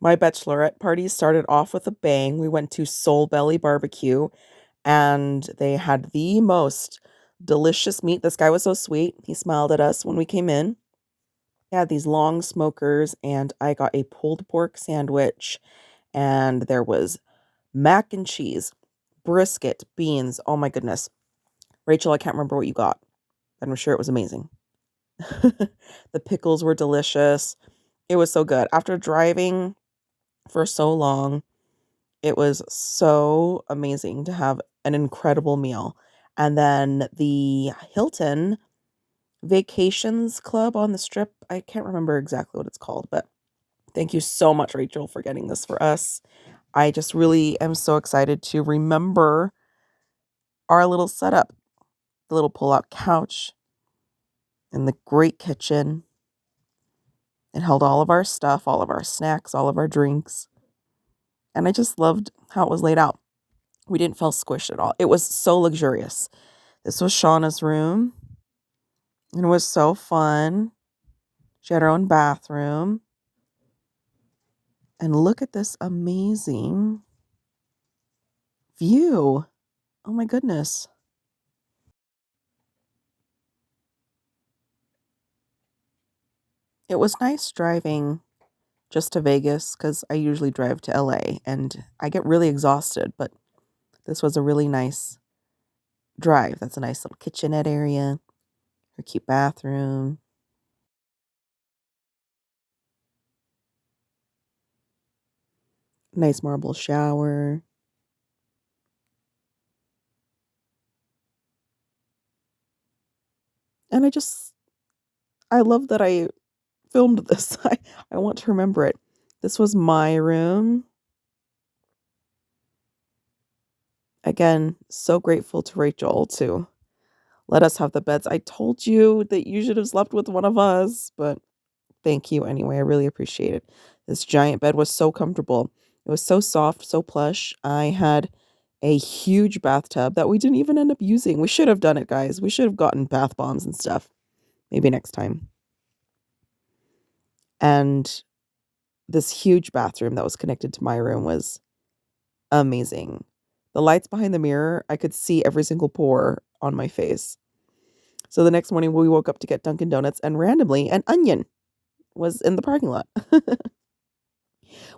My bachelorette party started off with a bang. We went to Belly BBQ and they had the most delicious meat. This guy was so sweet. He smiled at us when we came in. He had these long smokers, and I got a pulled pork sandwich, and there was mac and cheese, brisket, beans. Oh my goodness. Rachel, I can't remember what you got, but I'm sure it was amazing. The pickles were delicious. It was so good. After driving for so long, it was so amazing to have an incredible meal. And then the Hilton Vacations Club on the Strip, I can't remember exactly what it's called, but thank you so much, Rachel, for getting this for us. I just really am so excited to remember our little setup, the little pull-out couch and the great kitchen. It held all of our stuff, all of our snacks, all of our drinks. And I just loved how it was laid out. We didn't feel squished at all. It was so luxurious. This was Shauna's room, and it was so fun. She had her own bathroom. And look at this amazing view. Oh my goodness. It was nice driving just to Vegas because I usually drive to LA and I get really exhausted, but this was a really nice drive. That's a nice little kitchenette area, her cute bathroom. Nice marble shower. And I love that I filmed this. I want to remember it. This was my room. Again, so grateful to Rachel to let us have the beds. I told you that you should have slept with one of us, but thank you anyway. I really appreciate it. This giant bed was so comfortable. It was so soft, so plush. I had a huge bathtub that we didn't even end up using. We should have done it, guys. We should have gotten bath bombs and stuff. Maybe next time. And this huge bathroom that was connected to my room was amazing. The lights behind the mirror, I could see every single pore on my face. So the next morning, we woke up to get Dunkin' Donuts, and randomly, an onion was in the parking lot.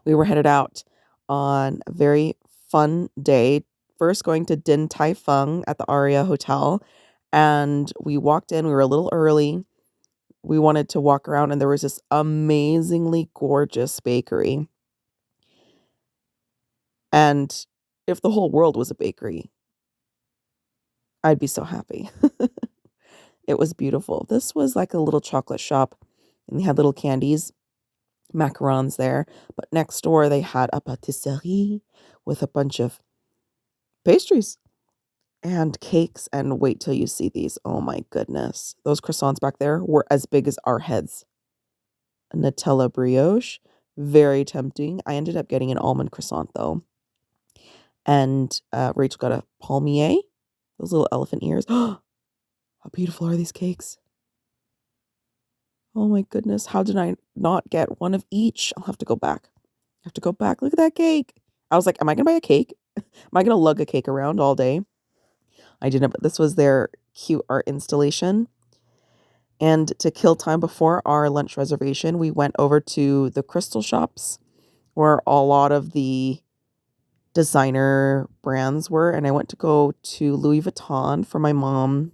We were headed out on a very fun day. First, going to Tai Fung at the Aria Hotel. And we walked in, we were a little early. We wanted to walk around, and there was this amazingly gorgeous bakery. And if the whole world was a bakery, I'd be so happy. It was beautiful. This was like a little chocolate shop, and they had little candies, macarons there. But next door, they had a patisserie with a bunch of pastries and cakes. And wait till you see these. Oh my goodness. Those croissants back there were as big as our heads. A Nutella brioche. Very tempting. I ended up getting an almond croissant though. And Rachel got a palmier. Those little elephant ears. How beautiful are these cakes? Oh my goodness. How did I not get one of each? I'll have to go back. I have to go back. Look at that cake. I was like, am I going to buy a cake? Am I going to lug a cake around all day? I didn't, but this was their cute art installation. And to kill time before our lunch reservation, we went over to the crystal shops where a lot of the designer brands were. And I went to go to Louis Vuitton for my mom.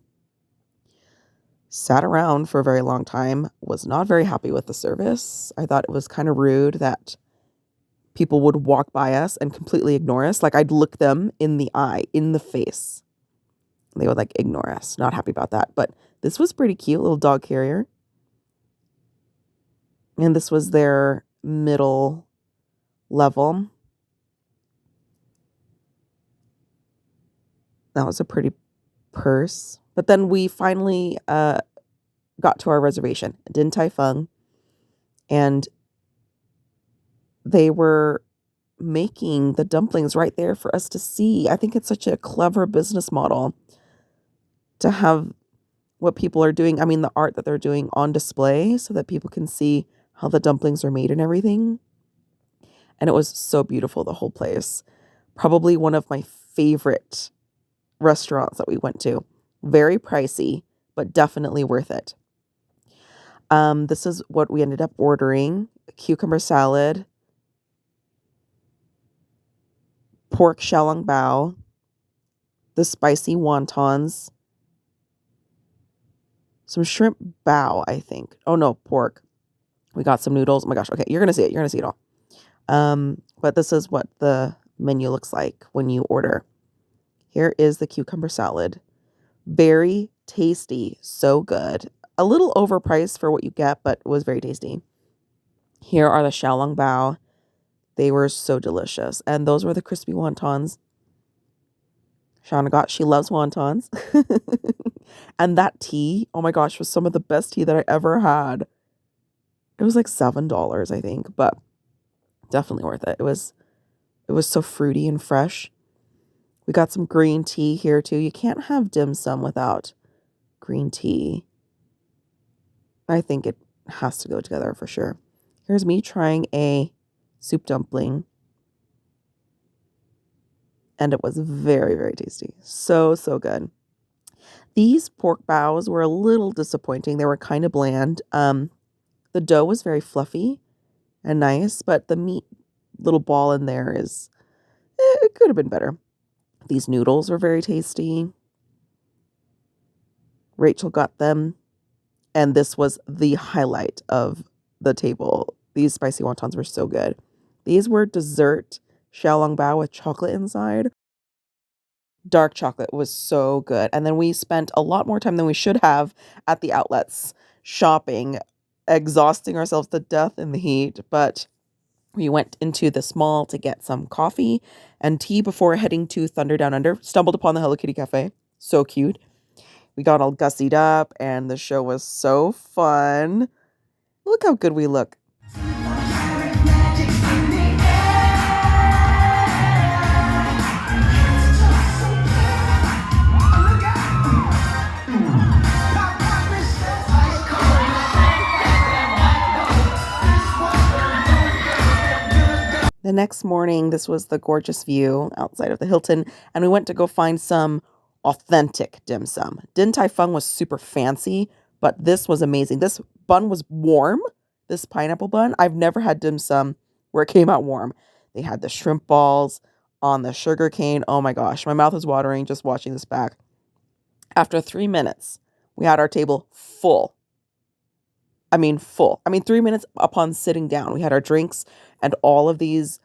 Sat around for a very long time, was not very happy with the service. I thought it was kind of rude that people would walk by us and completely ignore us. Like I'd look them in the eye, in the face. They would like ignore us. Not happy about that. But this was pretty cute, little dog carrier. And this was their middle level. That was a pretty purse. But then we finally got to our reservation, Din Tai Fung. And they were making the dumplings right there for us to see. I think it's such a clever business model to have what people are doing. I mean, the art that they're doing on display so that people can see how the dumplings are made and everything. And it was so beautiful, the whole place. Probably one of my favorite restaurants that we went to. Very pricey, but definitely worth it. This is what we ended up ordering: cucumber salad, pork xiaolong bao, the spicy wontons, some shrimp bao, I think. Oh no, pork. We got some noodles. Oh my gosh. Okay, you're gonna see it. You're gonna see it all. But this is what the menu looks like when you order. Here is the cucumber salad. Very tasty. So good. A little overpriced for what you get, but it was very tasty. Here are the xiaolong bao. They were so delicious. And those were the crispy wontons. Shauna got, she loves wontons. And that tea, oh my gosh, was some of the best tea that I ever had. It was like $7, I think, but definitely worth it. It was so fruity and fresh. We got some green tea here too. You can't have dim sum without green tea. I think it has to go together for sure. Here's me trying a soup dumpling. And it was very, very tasty. So, so good. These pork bows were a little disappointing. They were kind of bland. The dough was very fluffy and nice, but the meat little ball in there is, it could have been better. These noodles were very tasty. Rachel got them, and this was the highlight of the table. These spicy wontons were so good. These were dessert xiaolong bao with chocolate inside. Dark chocolate was so good. And then we spent a lot more time than we should have at the outlets shopping, exhausting ourselves to death in the heat. But we went into this mall to get some coffee and tea before heading to Thunder Down Under. Stumbled upon the Hello Kitty Cafe. So cute. We got all gussied up and the show was so fun. Look how good we look. The next morning, this was the gorgeous view outside of the Hilton, and we went to go find some authentic dim sum. Din Tai Fung was super fancy, but this was amazing. This bun was warm, this pineapple bun. I've never had dim sum where it came out warm. They had the shrimp balls on the sugar cane. Oh my gosh, my mouth is watering just watching this back. After 3 minutes, we had our table full. Full. 3 minutes upon sitting down. We had our drinks and all of these,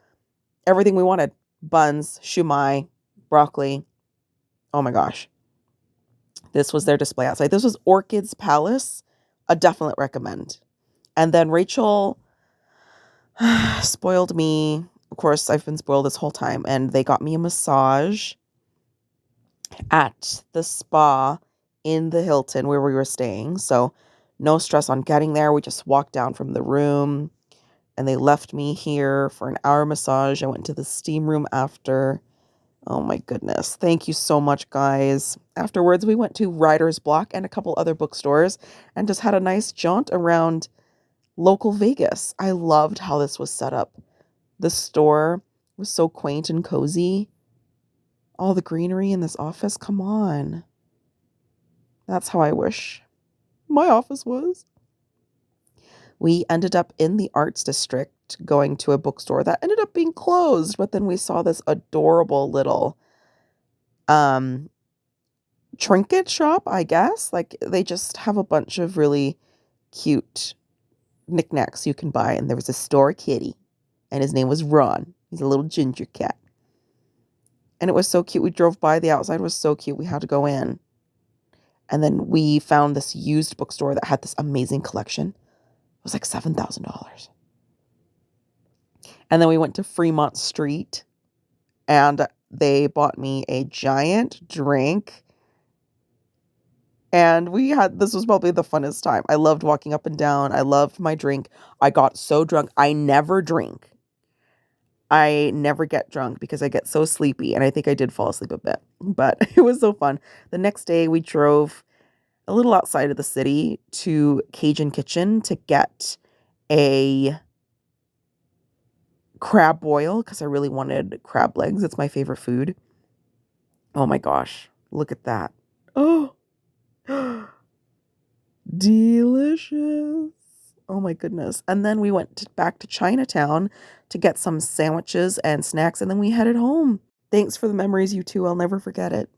everything we wanted. Buns, shumai, broccoli. Oh my gosh. This was their display outside. This was Orchid's Palace. A definite recommend. And then Rachel spoiled me. Of course, I've been spoiled this whole time. And they got me a massage at the spa in the Hilton where we were staying. So no stress on getting there. We just walked down from the room and they left me here for an hour massage. I went to the steam room after. Oh my goodness. Thank you so much, guys. Afterwards, we went to Writer's Block and a couple other bookstores and just had a nice jaunt around local Vegas. I loved how this was set up. The store was so quaint and cozy. All the greenery in this office. Come on. That's how I wish my office was. We ended up in the arts district going to a bookstore that ended up being closed, but then we saw this adorable little trinket shop, I guess. Like they just have a bunch of really cute knickknacks you can buy, and there was a store kitty and his name was Ron. He's a little ginger cat. And it was so cute. We drove by, the outside was so cute. We had to go in. And then we found this used bookstore that had this amazing collection. It was like $7,000. And then we went to Fremont Street and they bought me a giant drink. And this was probably the funnest time. I loved walking up and down. I loved my drink. I got so drunk. I never drink. I never get drunk because I get so sleepy. And I think I did fall asleep a bit. But it was so fun. The next day we drove a little outside of the city to Cajun Kitchen to get a crab boil because I really wanted crab legs. It's my favorite food. Oh my gosh. Look at that. Oh, delicious. Oh my goodness. And then we went back to Chinatown to get some sandwiches and snacks, and then we headed home. Thanks for the memories, you two. I'll never forget it.